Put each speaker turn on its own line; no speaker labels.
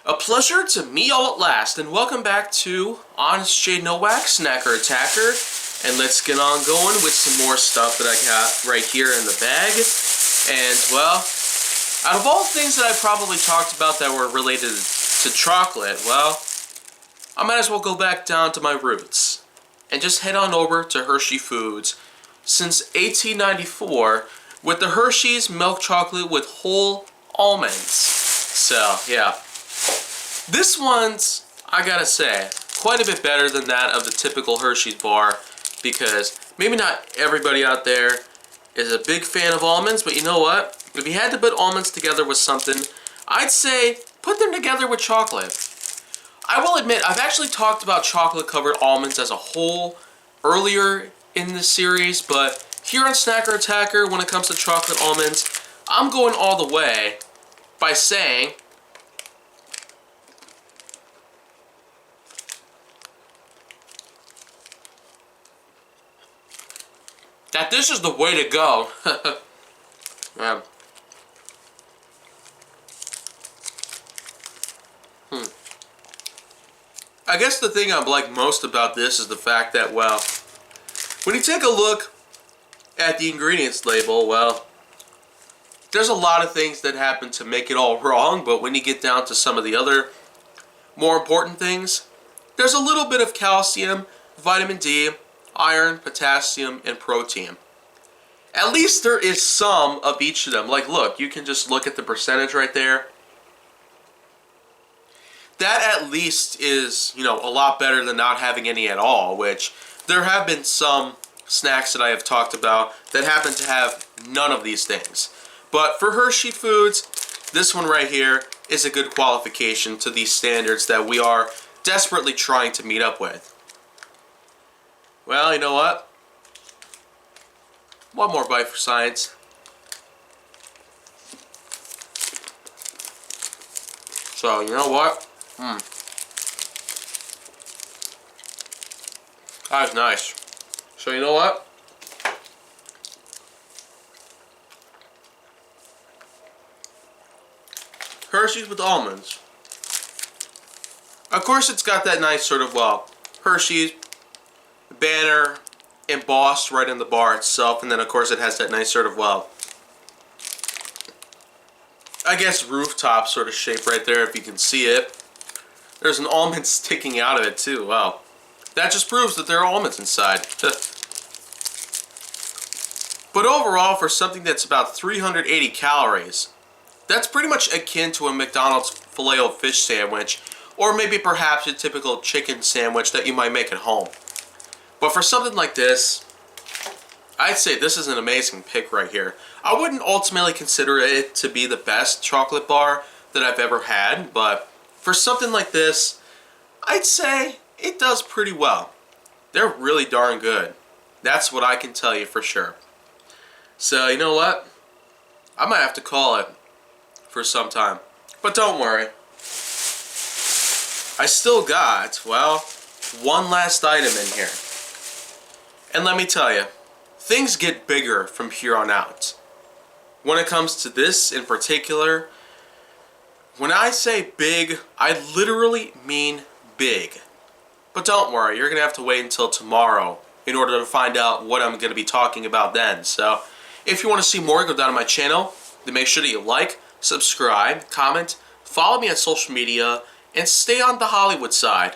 A pleasure to meet y'all at last, and welcome back to Honest J Nowak, Snacker Attacker. And let's get on going with some more stuff that I got right here in the bag. And, well, out of all things that I probably talked about that were related to chocolate, well, I might as well go back down to my roots and just head on over to Hershey Foods since 1894 with the Hershey's milk chocolate with whole almonds. So, yeah. This one's, I gotta say, quite a bit better than that of the typical Hershey's bar, because maybe not everybody out there is a big fan of almonds, but you know what? If you had to put almonds together with something, I'd say put them together with chocolate. I will admit, I've actually talked about chocolate-covered almonds as a whole earlier in this series, but here on Snacker Attacker, when it comes to chocolate almonds, I'm going all the way by saying that this is the way to go. Yeah. I guess the thing I like most about this is the fact that, well, when you take a look at the ingredients label, well, there's a lot of things that happen to make it all wrong, but when you get down to some of the other more important things, there's a little bit of calcium, vitamin D, iron, potassium, and protein. At least there is some of each of them. Like, look, you can just look at the percentage right there. That at least is, you know, a lot better than not having any at all, which there have been some snacks that I have talked about that happen to have none of these things. But for Hershey Foods, this one right here is a good qualification to these standards that we are desperately trying to meet up with. Well, you know what? One more bite for science. So, you know what? That was nice. So, you know what? Hershey's with almonds. Of course, it's got that nice sort of, well, Hershey's banner embossed right in the bar itself, and then of course it has that nice sort of, well, I guess rooftop sort of shape right there if you can see it. There's an almond sticking out of it too. Wow, that just proves that there are almonds inside. But overall, for something that's about 380 calories, that's pretty much akin to a McDonald's Filet-O-Fish sandwich, or maybe perhaps a typical chicken sandwich that you might make at home. But for something like this, I'd say this is an amazing pick right here. I wouldn't ultimately consider it to be the best chocolate bar that I've ever had, but for something like this, I'd say it does pretty well. They're really darn good. That's what I can tell you for sure. So, you know what? I might have to call it for some time. But don't worry. I still got, well, one last item in here. And let me tell you, things get bigger from here on out. When it comes to this in particular, when I say big, I literally mean big. But don't worry, you're going to have to wait until tomorrow in order to find out what I'm going to be talking about then. So, if you want to see more, go down to my channel. Then make sure that you like, subscribe, comment, follow me on social media, and stay on the Hollywood side.